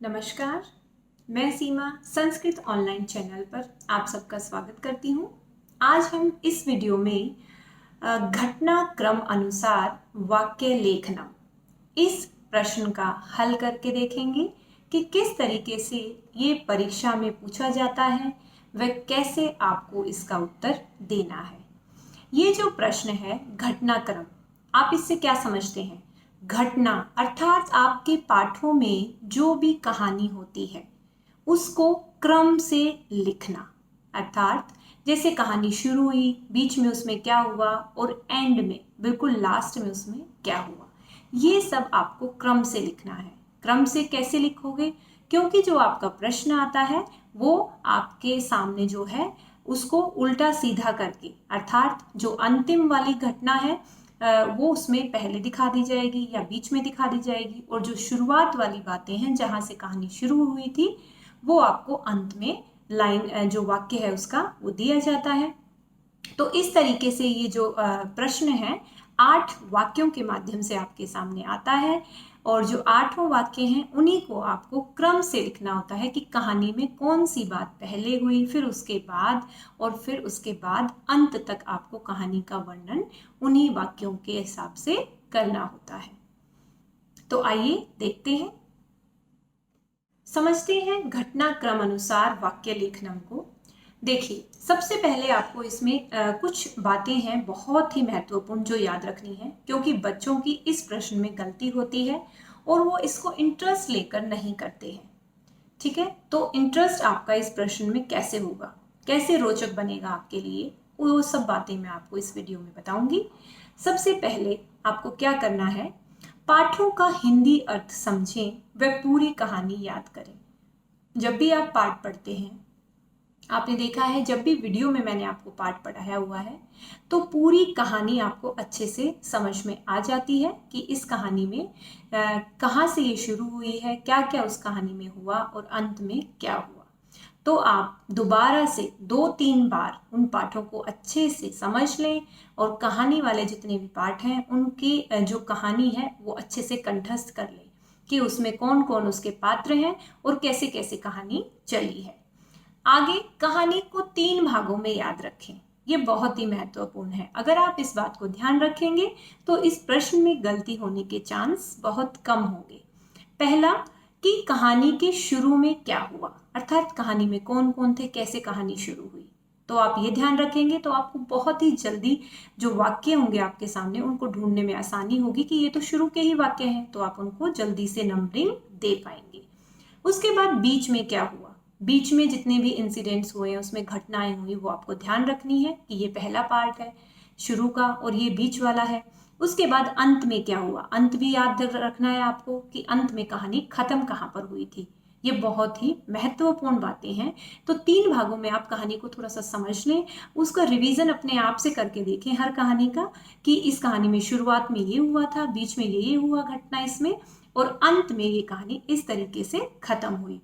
नमस्कार, मैं सीमा Sanskrit online channel पर आप सबका स्वागत करती हूँ। आज हम इस वीडियो में घटनाक्रम अनुसार वाक्य लेखनम इस प्रश्न का हल करके देखेंगे कि किस तरीके से ये परीक्षा में पूछा जाता है व कैसे आपको इसका उत्तर देना है। ये जो प्रश्न है घटनाक्रम, आप इससे क्या समझते हैं? घटना अर्थात आपके पाठों में जो भी कहानी होती है उसको क्रम से लिखना, अर्थात जैसे कहानी शुरू हुई, बीच में उसमें क्या हुआ और एंड में बिल्कुल लास्ट में उसमें क्या हुआ, ये सब आपको क्रम से लिखना है। क्रम से कैसे लिखोगे? क्योंकि जो आपका प्रश्न आता है वो आपके सामने जो है उसको उल्टा सीधा करके, अर्थात जो अंतिम वाली घटना है वो उसमें पहले दिखा दी जाएगी या बीच में दिखा दी जाएगी, और जो शुरुआत वाली बातें हैं जहां से कहानी शुरू हुई थी वो आपको अंत में लाइन जो वाक्य है उसका वो दिया जाता है। तो इस तरीके से ये जो प्रश्न है 8 वाक्यों के माध्यम से आपके सामने आता है, और जो 8 वाक्य हैं उन्हीं को आपको क्रम से लिखना होता है कि कहानी में कौन सी बात पहले हुई, फिर उसके बाद, और फिर उसके बाद अंत तक आपको कहानी का वर्णन उन्हीं वाक्यों के हिसाब से करना होता है। तो आइए देखते हैं, समझते हैं घटनाक्रम अनुसार वाक्य लेखनम को। देखिए, सबसे पहले आपको इसमें कुछ बातें हैं बहुत ही महत्वपूर्ण जो याद रखनी है, क्योंकि बच्चों की इस प्रश्न में गलती होती है और वो इसको इंटरेस्ट लेकर नहीं करते हैं। ठीक है, तो इंटरेस्ट आपका इस प्रश्न में कैसे होगा, कैसे रोचक बनेगा आपके लिए, वो सब बातें मैं आपको इस वीडियो में बताऊंगी। सबसे पहले आपको क्या करना है, पाठों का हिंदी अर्थ समझें व पूरी कहानी याद करें। जब भी आप पाठ पढ़ते हैं, आपने देखा है जब भी वीडियो में मैंने आपको पाठ पढ़ाया हुआ है तो पूरी कहानी आपको अच्छे से समझ में आ जाती है कि इस कहानी में कहाँ से ये शुरू हुई है, क्या क्या उस कहानी में हुआ और अंत में क्या हुआ। तो आप दोबारा से 2-3 बार उन पाठों को अच्छे से समझ लें और कहानी वाले जितने भी पाठ हैं उनकी जो कहानी है वो अच्छे से कंठस्थ कर लें कि उसमें कौन कौन उसके पात्र हैं और कैसे कैसे कहानी चली है। आगे कहानी को 3 भागों में याद रखें, ये बहुत ही महत्वपूर्ण है। अगर आप इस बात को ध्यान रखेंगे तो इस प्रश्न में गलती होने के चांस बहुत कम होंगे। पहला, कि कहानी के शुरू में क्या हुआ, अर्थात कहानी में कौन कौन थे, कैसे कहानी शुरू हुई। तो आप ये ध्यान रखेंगे तो आपको बहुत ही जल्दी जो वाक्य होंगे आपके सामने उनको ढूंढने में आसानी होगी कि ये तो शुरू के ही वाक्य हैं, तो आप उनको जल्दी से नंबरिंग दे पाएंगे। उसके बाद बीच में क्या हुआ, बीच में जितने भी इंसिडेंट्स हुए हैं उसमें घटनाएं हुई वो आपको ध्यान रखनी है कि ये पहला पार्ट है शुरू का और ये बीच वाला है। उसके बाद अंत में क्या हुआ, अंत भी याद रखना है आपको कि अंत में कहानी खत्म कहाँ पर हुई थी। ये बहुत ही महत्वपूर्ण बातें हैं। तो 3 भागों में आप कहानी को थोड़ा सा समझ लें, उसका रिवीजन अपने आप से करके देखें हर कहानी का कि इस कहानी में शुरुआत में ये हुआ था, बीच में ये हुआ घटना इसमें, और अंत में ये कहानी इस तरीके से खत्म हुई।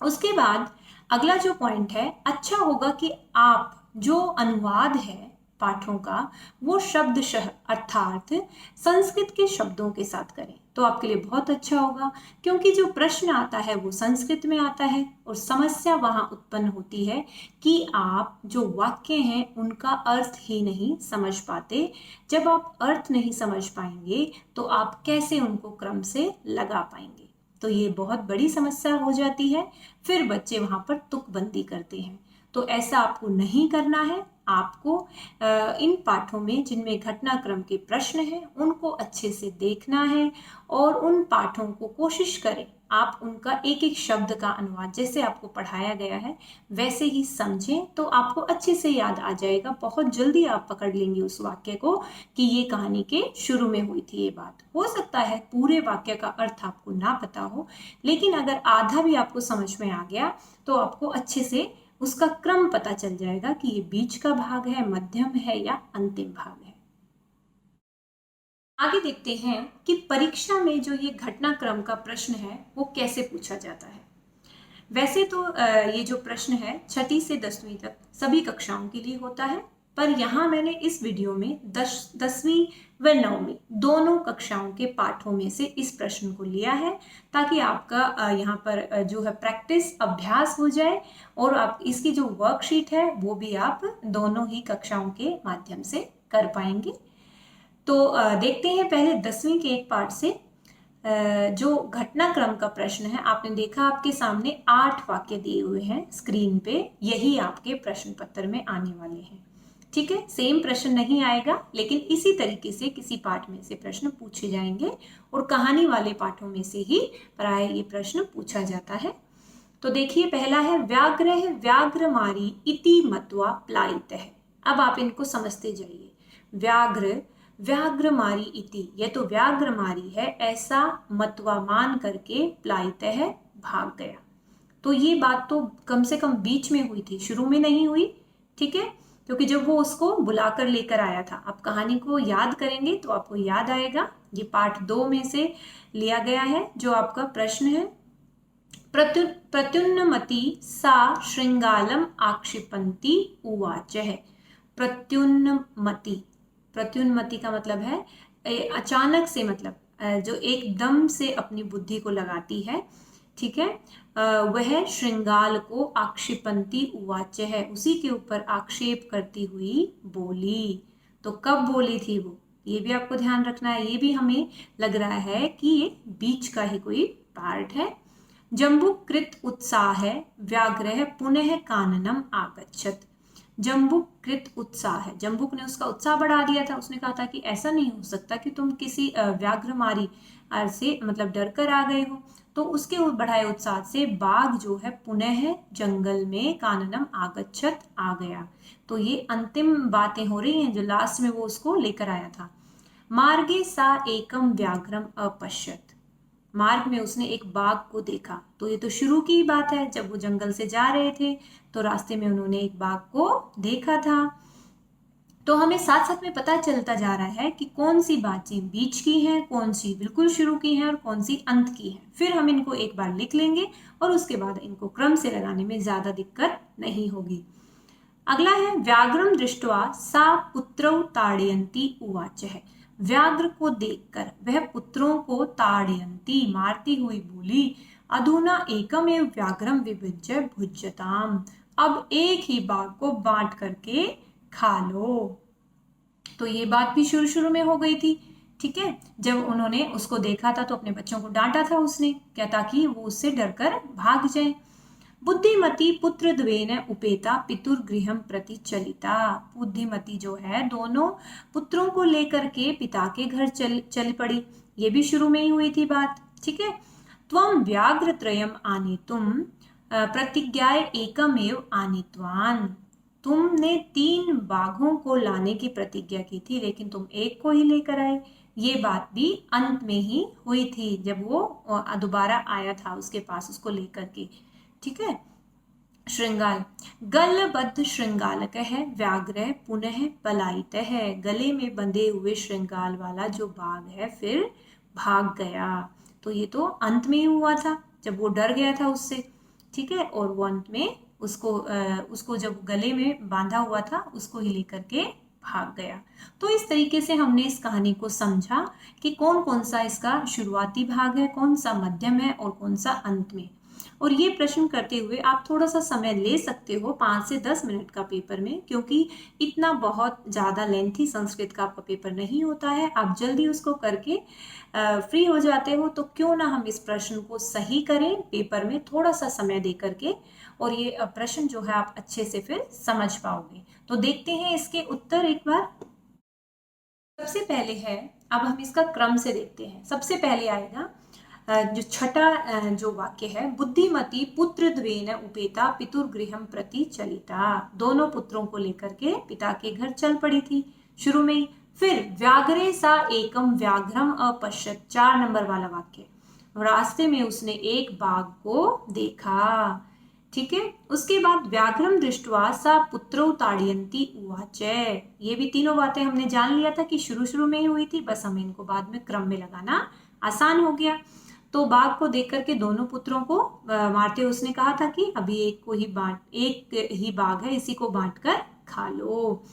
उसके बाद अगला जो पॉइंट है, अच्छा होगा कि आप जो अनुवाद है पाठों का वो शब्दशः अर्थात संस्कृत के शब्दों के साथ करें तो आपके लिए बहुत अच्छा होगा, क्योंकि जो प्रश्न आता है वो संस्कृत में आता है और समस्या वहां उत्पन्न होती है कि आप जो वाक्य हैं उनका अर्थ ही नहीं समझ पाते। जब आप अर्थ नहीं समझ पाएंगे तो आप कैसे उनको क्रम से लगा पाएंगे, तो ये बहुत बड़ी समस्या हो जाती है। फिर बच्चे वहां पर तुकबंदी करते हैं, तो ऐसा आपको नहीं करना है। आपको इन पाठों में जिनमें घटनाक्रम के प्रश्न हैं उनको अच्छे से देखना है और उन पाठों को कोशिश करें आप उनका एक एक शब्द का अनुवाद जैसे आपको पढ़ाया गया है वैसे ही समझें, तो आपको अच्छे से याद आ जाएगा। बहुत जल्दी आप पकड़ लेंगे उस वाक्य को कि ये कहानी के शुरू में हुई थी ये बात। हो सकता है पूरे वाक्य का अर्थ आपको ना पता हो, लेकिन अगर आधा भी आपको समझ में आ गया तो आपको अच्छे से उसका क्रम पता चल जाएगा कि ये बीच का भाग है, मध्यम है या अंतिम भाग है। आगे देखते हैं कि परीक्षा में जो ये घटनाक्रम का प्रश्न है वो कैसे पूछा जाता है। वैसे तो ये जो प्रश्न है 6ठी से 10वीं तक सभी कक्षाओं के लिए होता है, पर यहाँ मैंने इस वीडियो में 10वीं व नवमी दोनों कक्षाओं के पाठों में से इस प्रश्न को लिया है, ताकि आपका यहाँ पर जो है प्रैक्टिस अभ्यास हो जाए और आप इसकी जो वर्कशीट है वो भी आप दोनों ही कक्षाओं के माध्यम से कर पाएंगे। तो देखते हैं पहले 10वीं के एक पाठ से जो घटनाक्रम का प्रश्न है। आपने देखा आपके सामने 8 वाक्य दिए हुए हैं स्क्रीन पे, यही आपके प्रश्न पत्र में आने वाले हैं। ठीक है, सेम प्रश्न नहीं आएगा, लेकिन इसी तरीके से किसी पाठ में से प्रश्न पूछे जाएंगे और कहानी वाले पाठों में से ही प्राय ये प्रश्न पूछा जाता है। तो देखिए पहला है व्याघ्र व्याघ्रमारी इति मत्वा प्लायितः। अब आप इनको समझते जाइए। व्याघ्र व्याघ्रमारी इति, यह तो व्याघ्रमारी है ऐसा मत्वा मान करके प्लायितः भाग गया। तो ये बात तो कम से कम बीच में हुई थी, शुरू में नहीं हुई। ठीक है, क्योंकि जब वो उसको बुलाकर लेकर आया था। आप कहानी को याद करेंगे तो आपको याद आएगा। ये पाठ 2 में से लिया गया है। जो आपका प्रश्न है, प्रत्युन्नमति सा श्रृंगालम आक्षिपन्ति उवाच है। प्रत्युन्नमति, प्रत्युन्नमति का मतलब है अचानक से, मतलब जो एकदम से अपनी बुद्धि को लगाती है। ठीक है, वह श्रृंगाल को आक्षिपन्ति उवाच है, उसी के ऊपर आक्षेप करती हुई बोली। तो कब बोली थी वो, ये भी आपको ध्यान रखना है। ये भी हमें लग रहा है कि ये बीच का ही कोई पार्ट है। जम्बुक कृत उत्साह व्याघ्र पुनः काननम आगच्छत। जम्बुक कृत उत्साह है, जम्बुक ने उसका उत्साह बढ़ा दिया था। उसने कहा था कि ऐसा नहीं हो सकता कि तुम किसी व्याघ्रमारी से मतलब डर कर आ गए हो। तो उसके बढ़ाए उत्साह से बाघ जो है पुनः जंगल में काननम आगच्छत आ गया। तो ये अंतिम बातें हो रही हैं जो लास्ट में वो उसको लेकर आया था। मार्गे सा एकम व्याघ्रम अपश्यत, मार्ग में उसने एक बाघ को देखा। तो ये तो शुरू की बात है, जब वो जंगल से जा रहे थे तो रास्ते में उन्होंने एक बाघ को देखा था। तो हमें साथ साथ में पता चलता जा रहा है कि कौन सी बातें बीच की हैं, कौन सी बिल्कुल शुरू की हैं और कौन सी अंत की हैं। फिर हम इनको एक बार लिख लेंगे और उसके बाद इनको क्रम से लगाने में ज्यादा दिक्कत नहीं होगी। अगला है व्याघ्रम दृष्ट्वा सा पुत्रौ ताड़यन्ती उवाच है। व्याघ्र को देखकर वह पुत्रों को ताड़यन्ती मारती हुई बोली, अधुना एकमेव व्याघ्रम विभुज्य भुज्यताम। अब एक ही बाघ को बांट करके खा लो। तो ये बात भी शुरू शुरू में हो गई थी। ठीक है, जब उन्होंने उसको देखा था तो अपने बच्चों को डांटा था उसने, क्या, ताकि वो उससे डरकर भाग जाए। बुद्धिमती पुत्र द्वेन उपेता पितुर्गृहम प्रति चलिता। बुद्धिमती जो है दोनों पुत्रों को लेकर के पिता के घर चल पड़ी। ये भी शुरू में ही हुई थी बात। ठीक है, त्वम व्याघ्र त्रयम आनेतुम प्रतिज्ञाय एकमेव आनीतवान। तुमने 3 बाघों को लाने की प्रतिज्ञा की थी, लेकिन तुम एक को ही लेकर आए। ये बात भी अंत में ही हुई थी, जब वो दोबारा आया था उसके पास उसको लेकर के। ठीक है, श्रृंगाल गलबद्ध श्रृंगालक है व्याघ्र पुनः पलायित है। गले में बंधे हुए श्रृंगाल वाला जो बाघ है फिर भाग गया। तो ये तो अंत में ही हुआ था, जब वो डर गया था उससे। ठीक है, और वो अंत में उसको जब गले में बांधा हुआ था उसको ही लेकर के भाग गया। तो इस तरीके से हमने इस कहानी को समझा कि कौन कौन सा इसका शुरुआती भाग है, कौन सा मध्यम है और कौन सा अंत में। और ये प्रश्न करते हुए आप थोड़ा सा समय ले सकते हो, 5 से 10 मिनट का पेपर में, क्योंकि इतना बहुत ज़्यादा लेंथी संस्कृत का आपका पेपर नहीं होता है। आप जल्दी उसको करके फ्री हो जाते हो। तो क्यों ना हम इस प्रश्न को सही करें पेपर में थोड़ा सा समय दे करके, और ये प्रश्न जो है आप अच्छे से फिर समझ पाओगे। तो देखते हैं इसके उत्तर एक बार। सबसे पहले है, अब हम इसका क्रम से देखते हैं। सबसे पहले आएगा जो छठा जो वाक्य है, बुद्धिमती पुत्र द्वेन उपेता पितुर्गृहम प्रति चलिता। दोनों पुत्रों को लेकर के पिता के घर चल पड़ी थी शुरू में ही। फिर व्याघ्रे सा एकम व्याघ्रम अपश्यत, 4 नंबर वाला वाक्य, रास्ते में उसने एक बाघ को देखा। ठीक है, उसके बाद व्याघ्रम दृष्ट्वा सा पुत्रौ ताड़यन्ती उवाच। ये भी तीनों बातें हमने जान लिया था कि शुरू शुरू में ही हुई थी, बस हमें इनको बाद में क्रम में लगाना आसान हो गया। तो बाघ को देख करके दोनों पुत्रों को मारते हुए उसने कहा था कि अभी एक ही बाघ है, इसी को बांट कर खा लो।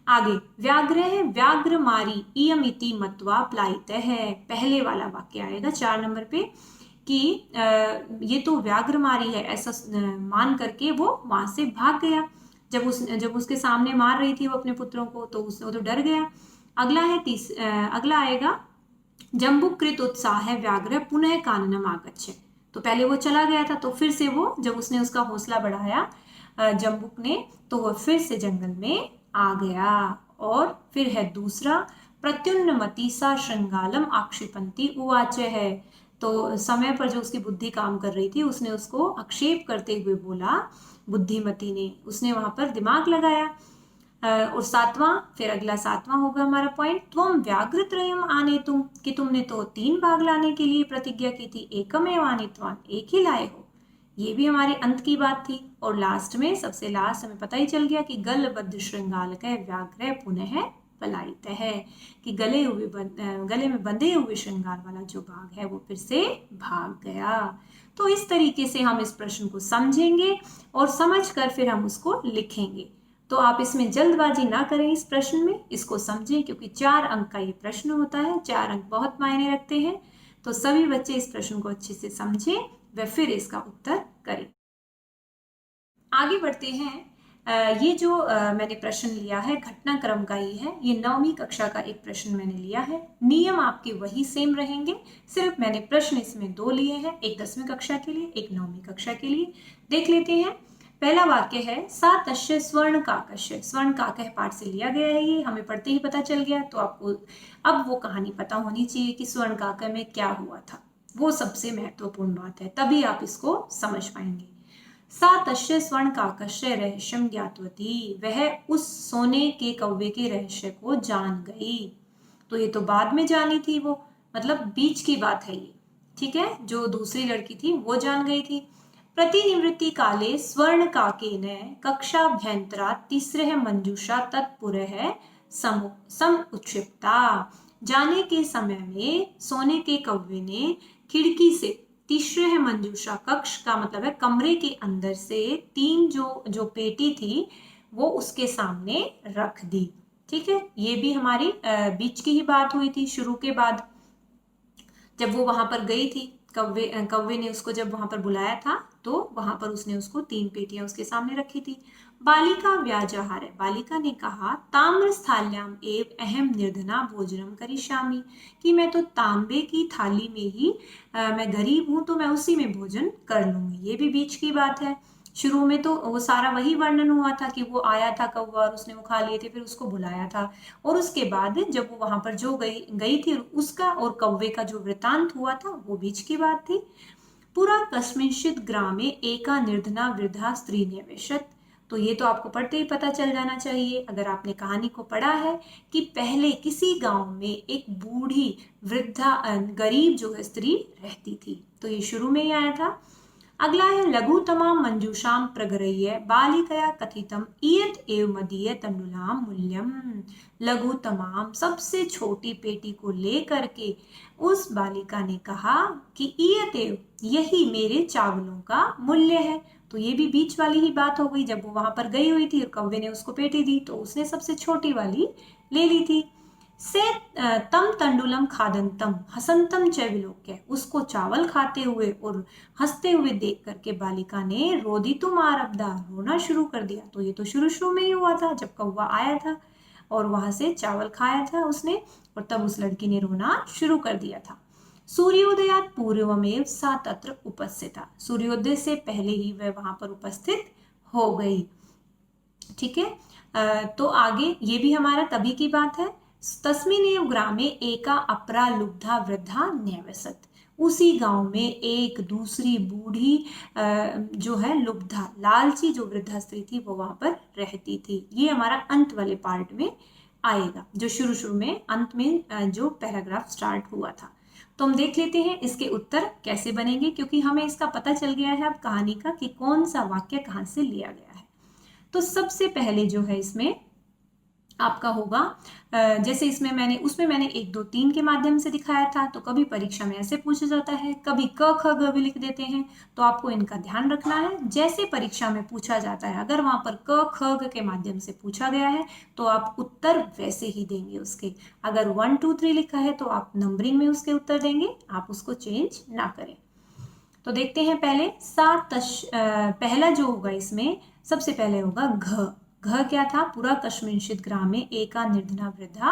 आगे व्याघ्र व्याघ्रमारी इयमिति मत्वा प्लायितः है, पहले वाला वाक्य आएगा 4 नंबर पे कि ये तो व्याघ्रमारी है, ऐसा मान करके वो वहां से भाग गया। जब उसके सामने मार रही थी वो अपने पुत्रों को, तो वो तो डर गया। अगला है अगला आएगा जम्बुकृत उत्साह व्याघ्र पुनः काननम आगच्छे, तो पहले वो चला गया था, तो फिर से वो जब उसने उसका हौसला बढ़ाया जम्बुक ने, तो वो फिर से जंगल में आ गया। और फिर है दूसरा प्रत्युन्नमति सा श्रृंगालम आक्षेपंती उवाच है, तो समय पर जो उसकी बुद्धि काम कर रही थी उसने उसको आक्षेप करते हुए बोला, बुद्धिमती ने, उसने वहां पर दिमाग लगाया। और फिर अगला 7वां होगा हमारा पॉइंट, त्वम व्याघ्रत्रयम आने तुम, कि तुमने तो 3 बाघ लाने के लिए प्रतिज्ञा की थी, एकमेव आनीतवान, एक ही लाए हो। ये भी हमारे अंत की बात थी। और लास्ट में सबसे लास्ट हमें पता ही चल गया कि गलबद्ध श्रृंगालक व्याघ्र पुनः पलायित है, कि गले में बंधे हुए श्रृंगार वाला जो बाघ है वो फिर से भाग गया। तो इस तरीके से हम इस प्रश्न को समझेंगे और समझकर फिर हम उसको लिखेंगे। तो आप इसमें जल्दबाजी ना करें, इस प्रश्न में इसको समझें, क्योंकि 4 अंक का ये प्रश्न होता है, 4 अंक बहुत मायने रखते हैं। तो सभी बच्चे इस प्रश्न को अच्छे से समझें व फिर इसका उत्तर करें। आगे बढ़ते हैं। ये जो मैंने प्रश्न लिया है घटनाक्रम का ही है, ये 9वीं कक्षा का एक प्रश्न मैंने लिया है। नियम आपके वही सेम रहेंगे, सिर्फ मैंने प्रश्न इसमें 2 लिए हैं, एक 10वीं कक्षा के लिए, एक 9वीं कक्षा के लिए। देख लेते हैं। पहला वाक्य है सा तस्य स्वर्ण काकस्य, स्वर्ण काकः पाठ से लिया गया है, ये हमें पढ़ते ही पता चल गया। तो आपको अब वो कहानी पता होनी चाहिए कि स्वर्ण काकः में क्या हुआ था, वो सबसे महत्वपूर्ण बात है, तभी आप इसको समझ पाएंगे। सा तस्य स्वर्ण काकस्य रहस्यम ज्ञातवती, वह उस सोने के कौवे के रहस्य को जान गई। तो ये तो बाद में जानी थी वो, मतलब बीच की बात है ये, ठीक है। जो दूसरी लड़की थी वो जान गई थी। प्रतिनिवृत्ति काले स्वर्ण काकेन कक्षाभ्यंतरा तीसरे मंजूषा तत्पुरः समुक्षिप्ता, जाने के समय में सोने के कौवे ने खिड़की से तीसरे मंजूषा, कक्ष का मतलब है कमरे के अंदर से 3 जो पेटी थी वो उसके सामने रख दी, ठीक है। ये भी हमारी बीच की ही बात हुई थी, शुरू के बाद जब वो वहां पर गई थी, कौवे ने उसको जब वहां पर बुलाया था, तो वहां पर उसने उसको 3 पेटियां उसके सामने रखी थी। बालिका व्याजहार है, बालिका ने कहा ताम्र स्थाल्याम एव अहम निर्धना भोजनम करिष्यामि, कि मैं तो तांबे की थाली में ही मैं गरीब हूं तो मैं उसी में भोजन कर लूंगी। ये भी बीच की बात है। शुरू में तो वो सारा वही वर्णन हुआ था कि वो आया था कौवा और उसने वो खा लिए थे, फिर उसको बुलाया था। और उसके बाद जब वो वहां पर जो गई थी, उसका और कौवे का जो वृतांत हुआ था वो बीच की बात थी। पूरा कस्मिंश्चित ग्रामे एका निर्धना वृद्धा स्त्री निवेशत, तो ये तो आपको पढ़ते ही पता चल जाना चाहिए अगर आपने कहानी को पढ़ा है, कि पहले किसी गांव में एक बूढ़ी वृद्धा गरीब जो है स्त्री रहती थी। तो ये शुरू में ही आया था। अगला है लघुतमा मंजूषाम प्रगरह्य बालिकया कथितम इयत एव मदीय तंडुलाम मूल्यम, लघुतमाम सबसे छोटी पेटी को लेकर के उस बालिका ने कहा कि इयत एव, यही मेरे चावलों का मूल्य है। तो ये भी बीच वाली ही बात हो गई, जब वो वहां पर गई हुई थी और कौवे ने उसको पेटी दी तो उसने सबसे छोटी वाली ले ली थी। से तम तंडुलम खादंतम हसंतम च विलोक्य, उसको चावल खाते हुए और हंसते हुए देख करके बालिका ने रोदितुम आरब्धा, रोना शुरू कर दिया। तो ये तो शुरू में ही हुआ था, जब कौवा आया था और वहां से चावल खाया था उसने, और तब उस लड़की ने रोना शुरू कर दिया था। सूर्योदयात पूर्वमेव सा तत्र उपस्थिता, सूर्योदय से पहले ही वह वहां पर उपस्थित हो गई, ठीक है। तो आगे ये भी हमारा तभी की बात है। तस्मिनेव ग्रामे एका अपरा लुब्धा वृद्धा न्यवसत, उसी गांव में एक दूसरी बूढ़ी जो है लुब्धा लालची जो वृद्धा स्त्री थी वो वहां पर रहती थी। ये हमारा अंत वाले पार्ट में आएगा, जो शुरू में अंत में जो पैराग्राफ स्टार्ट हुआ था। तो हम देख लेते हैं इसके उत्तर कैसे बनेंगे, क्योंकि हमें इसका पता चल गया है अब कहानी का कि कौन सा वाक्य कहाँ से लिया गया है। तो सबसे पहले जो है इसमें आपका होगा जैसे उसमें मैंने 1 2 3 के माध्यम से दिखाया था। तो कभी परीक्षा में ऐसे पूछा जाता है, कभी क ख ग भी लिख देते हैं। तो आपको इनका ध्यान रखना है। जैसे परीक्षा में पूछा जाता है, अगर वहां पर क ख ग के माध्यम से पूछा गया है तो आप उत्तर वैसे ही देंगे उसके। अगर 1 2 3 लिखा है तो आप नंबरिंग में उसके उत्तर देंगे, आप उसको चेंज ना करें। तो देखते हैं पहले पहला जो होगा इसमें सबसे पहले होगा घ। घ क्या था? पुरा कस्मिंश्चित् ग्रामे एका निर्धना वृद्धा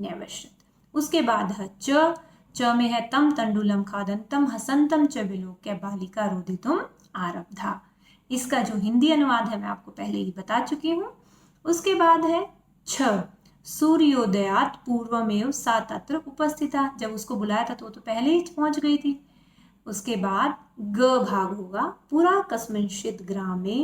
न्यवशत। उसके बाद है च। च में है तम तंडुलम खादंतम हसंतम च विलोक्य बालिका रोदितुम आरब्धा। इसका जो हिंदी अनुवाद है मैं आपको पहले ही बता चुकी हूँ। उसके बाद है छ। सूर्योदयात पूर्वमेव सा तत्र उपस्थिता। जब उसको बुलाया था तो वो तो पहले ही पहुंच गई थी। उसके बाद ग भाग होगा पुरा कस्मिंश्चित् ग्रामे,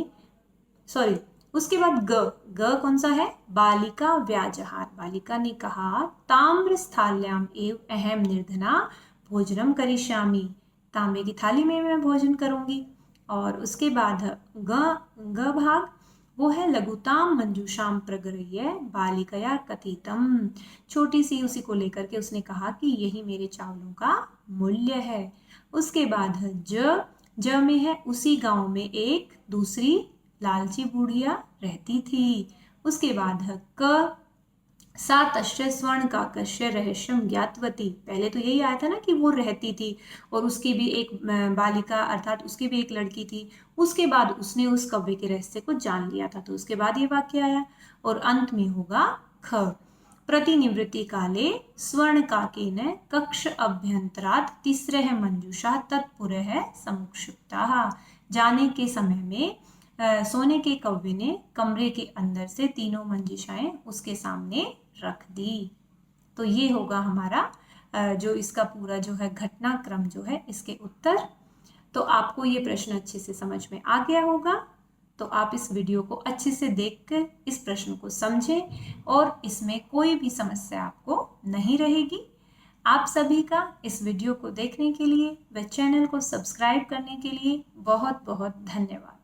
सॉरी, उसके बाद ग। ग कौन सा है? बालिका व्याजहार। बालिका ने कहा ताम्र स्थाल्याम एव अहम निर्धना भोजनम करिष्यामि। तांबे की थाली में मैं भोजन करूंगी। और उसके बाद ग भाग वो है लघुताम मंजूषाम प्रगृह्य बालिकया कथितम। छोटी सी उसी को लेकर के उसने कहा कि यही मेरे चावलों का मूल्य है। उसके बाद है ज में है उसी गांव में एक दूसरी लालची बुढ़िया रहती थी। उसके बाद है क। सा तस्य स्वर्ण काकस्य रहस्यम ज्ञातवती। पहले तो यही आया था ना कि वो रहती थी और उसकी भी एक बालिका अर्थात उसकी भी एक लड़की थी। उसके बाद उसने उस कव्य के रहस्य को जान लिया था, तो उसके बाद ये वाक्य आया। और अंत में होगा ख। प्रतिनिवृत्ति काले स्वर्ण काकेन कक्ष अभ्यंतरात् तिस्रः मंजूषा तत्पुरः समुक्षिप्ताः। जाने के समय में सोने के कौवे ने कमरे के अंदर से 3 मंजिशाएं उसके सामने रख दी। तो ये होगा हमारा जो इसका पूरा जो है घटनाक्रम जो है इसके उत्तर। तो आपको ये प्रश्न अच्छे से समझ में आ गया होगा। तो आप इस वीडियो को अच्छे से देखकर इस प्रश्न को समझें और इसमें कोई भी समस्या आपको नहीं रहेगी। आप सभी का इस वीडियो को देखने के लिए व चैनल को सब्सक्राइब करने के लिए बहुत बहुत धन्यवाद।